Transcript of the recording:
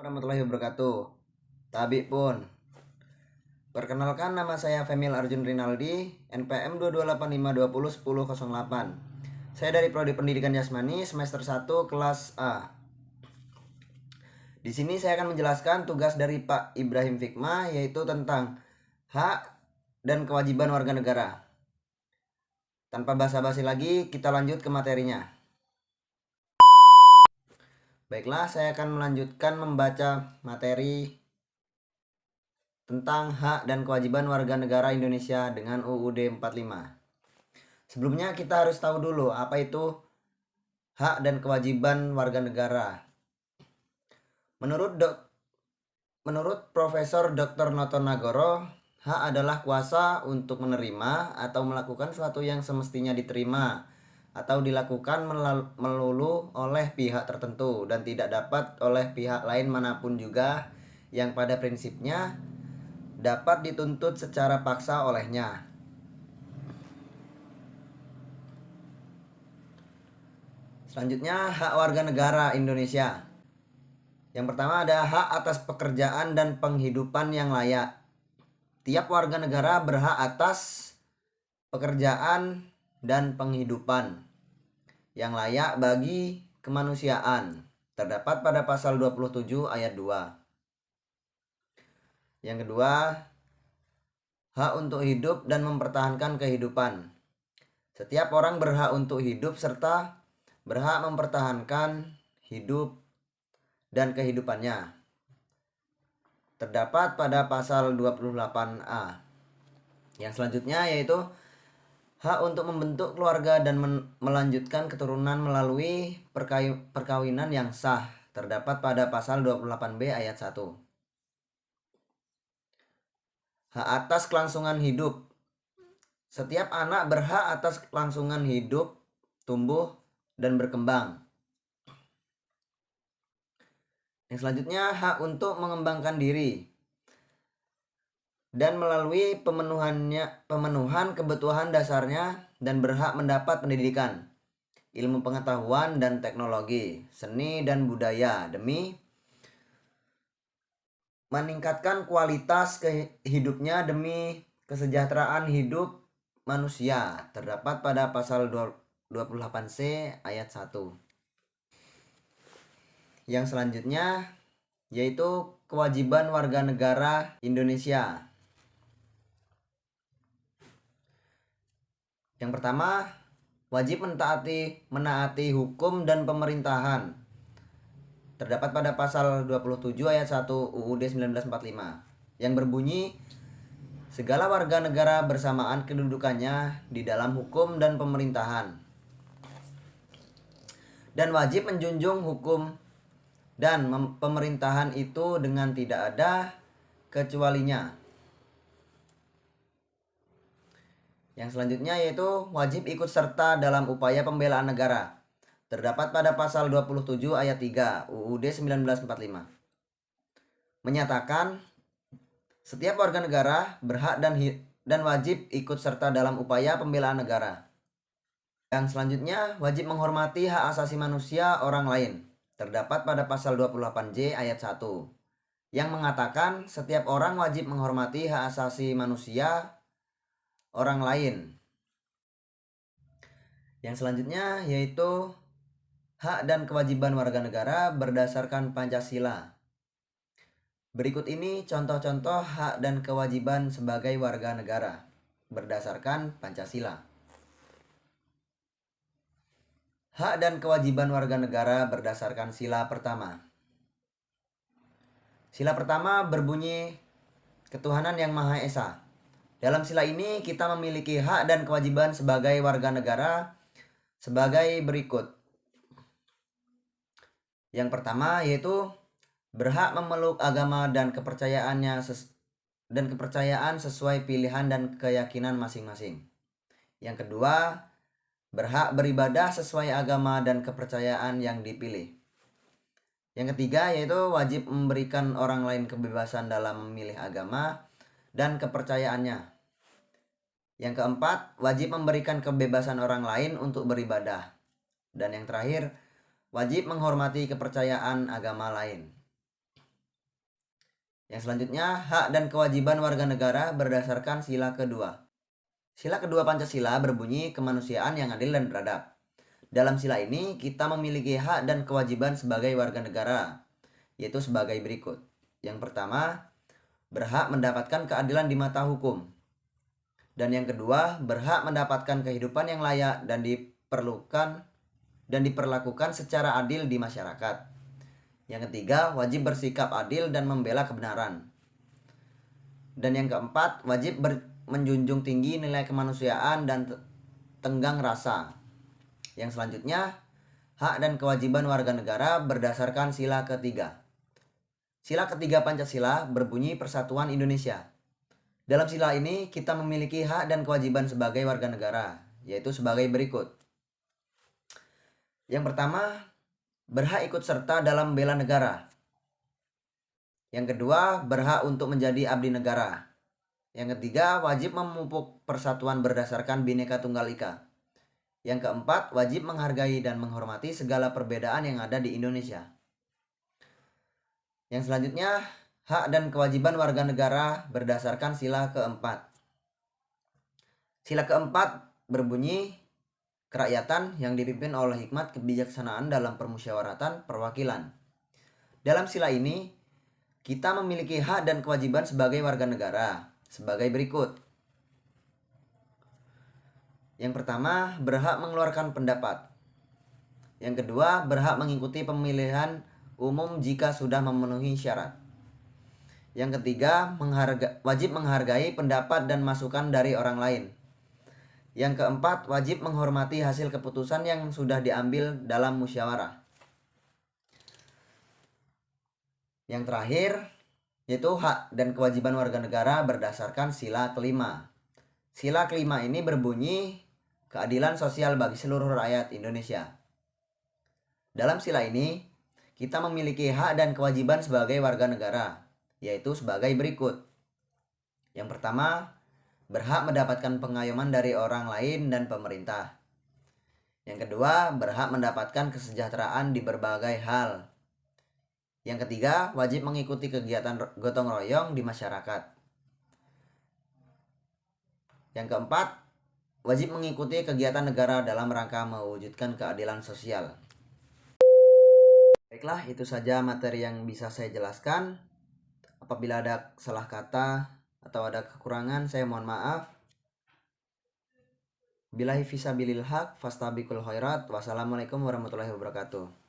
Warahmatullahi wabarakatuh. Tabi pun. Perkenalkan, nama saya Femil Arjun Rinaldi, NPM 228520108. Saya dari Prodi Pendidikan Jasmani semester 1 kelas A. Di sini saya akan menjelaskan tugas dari Pak Ibrahim Fikma, yaitu tentang hak dan kewajiban warga negara. Tanpa basa-basi lagi, kita lanjut ke materinya. Baiklah, saya akan melanjutkan membaca materi tentang hak dan kewajiban warga negara Indonesia dengan UUD 45. Sebelumnya kita harus tahu dulu apa itu hak dan kewajiban warga negara. Menurut Profesor Dr. Noto Nagoro, hak adalah kuasa untuk menerima atau melakukan sesuatu yang semestinya diterima atau dilakukan melulu oleh pihak tertentu dan tidak dapat oleh pihak lain manapun juga, yang pada prinsipnya dapat dituntut secara paksa olehnya. Selanjutnya, hak warga negara Indonesia. Yang pertama ada hak atas pekerjaan dan penghidupan yang layak. Tiap warga negara berhak atas pekerjaan dan penghidupan yang layak bagi kemanusiaan. Terdapat pada pasal 27 ayat 2. Yang kedua, hak untuk hidup dan mempertahankan kehidupan. Setiap orang berhak untuk hidup serta berhak mempertahankan hidup dan kehidupannya. Terdapat pada pasal 28A. Yang selanjutnya yaitu hak untuk membentuk keluarga dan melanjutkan keturunan melalui perkawinan yang sah. Terdapat pada pasal 28B ayat 1. Hak atas kelangsungan hidup. Setiap anak berhak atas kelangsungan hidup, tumbuh, dan berkembang. Yang selanjutnya, hak untuk mengembangkan diri dan melalui pemenuhan kebutuhan dasarnya dan berhak mendapat pendidikan, ilmu pengetahuan dan teknologi, seni dan budaya demi meningkatkan kualitas hidupnya demi kesejahteraan hidup manusia. Terdapat pada pasal 28C ayat 1. Yang selanjutnya yaitu kewajiban warga negara Indonesia. Yang pertama, wajib menaati hukum dan pemerintahan. Terdapat pada pasal 27 ayat 1 UUD 1945 yang berbunyi, segala warga negara bersamaan kedudukannya di dalam hukum dan pemerintahan, dan wajib menjunjung hukum dan pemerintahan itu dengan tidak ada kecualinya. Yang selanjutnya yaitu wajib ikut serta dalam upaya pembelaan negara. Terdapat pada pasal 27 ayat 3 UUD 1945. Menyatakan setiap warga negara berhak dan wajib ikut serta dalam upaya pembelaan negara. Yang selanjutnya wajib menghormati hak asasi manusia orang lain. Terdapat pada pasal 28J ayat 1 yang mengatakan setiap orang wajib menghormati hak asasi manusia orang lain. Yang selanjutnya yaitu hak dan kewajiban warga negara berdasarkan Pancasila. Berikut ini contoh-contoh hak dan kewajiban sebagai warga negara berdasarkan Pancasila. Hak dan kewajiban warga negara berdasarkan sila pertama. Sila pertama berbunyi ketuhanan yang Maha Esa. Dalam sila ini kita memiliki hak dan kewajiban sebagai warga negara sebagai berikut. Yang pertama yaitu berhak memeluk agama dan kepercayaan sesuai pilihan dan keyakinan masing-masing. Yang kedua, berhak beribadah sesuai agama dan kepercayaan yang dipilih. Yang ketiga yaitu wajib memberikan orang lain kebebasan dalam memilih agama dan kepercayaannya. Yang keempat, wajib memberikan kebebasan orang lain untuk beribadah. Dan yang terakhir, wajib menghormati kepercayaan agama lain. Yang selanjutnya, hak dan kewajiban warga negara berdasarkan sila kedua. Sila kedua Pancasila berbunyi kemanusiaan yang adil dan beradab. Dalam sila ini, kita memiliki hak dan kewajiban sebagai warga negara, yaitu sebagai berikut. Yang pertama, berhak mendapatkan keadilan di mata hukum. Dan yang kedua, berhak mendapatkan kehidupan yang layak dan diperlakukan secara adil di masyarakat. Yang ketiga, wajib bersikap adil dan membela kebenaran. Dan yang keempat, wajib menjunjung tinggi nilai kemanusiaan dan tenggang rasa. Yang selanjutnya, hak dan kewajiban warga negara berdasarkan sila ketiga. Sila ketiga Pancasila berbunyi Persatuan Indonesia. Dalam sila ini, kita memiliki hak dan kewajiban sebagai warga negara, yaitu sebagai berikut. Yang pertama, berhak ikut serta dalam bela negara. Yang kedua, berhak untuk menjadi abdi negara. Yang ketiga, wajib memupuk persatuan berdasarkan Bhinneka Tunggal Ika. Yang keempat, wajib menghargai dan menghormati segala perbedaan yang ada di Indonesia. Yang selanjutnya, hak dan kewajiban warga negara berdasarkan sila keempat. Sila keempat berbunyi kerakyatan yang dipimpin oleh hikmat kebijaksanaan dalam permusyawaratan perwakilan. Dalam sila ini, kita memiliki hak dan kewajiban sebagai warga negara, sebagai berikut. Yang pertama, berhak mengeluarkan pendapat. Yang kedua, berhak mengikuti pemilihan umum jika sudah memenuhi syarat. Yang ketiga, wajib menghargai pendapat dan masukan dari orang lain. Yang keempat, wajib menghormati hasil keputusan yang sudah diambil dalam musyawarah. Yang terakhir, yaitu hak dan kewajiban warga negara berdasarkan sila kelima. Sila kelima ini berbunyi keadilan sosial bagi seluruh rakyat Indonesia. Dalam sila ini, kita memiliki hak dan kewajiban sebagai warga negara, yaitu sebagai berikut. Yang pertama, berhak mendapatkan pengayoman dari orang lain dan pemerintah. Yang kedua, berhak mendapatkan kesejahteraan di berbagai hal. Yang ketiga, wajib mengikuti kegiatan gotong royong di masyarakat. Yang keempat, wajib mengikuti kegiatan negara dalam rangka mewujudkan keadilan sosial. Baiklah, itu saja materi yang bisa saya jelaskan. Apabila ada salah kata atau ada kekurangan, saya mohon maaf. Billahi fisabilil haq fastabiqul khairat. Wassalamualaikum warahmatullahi wabarakatuh.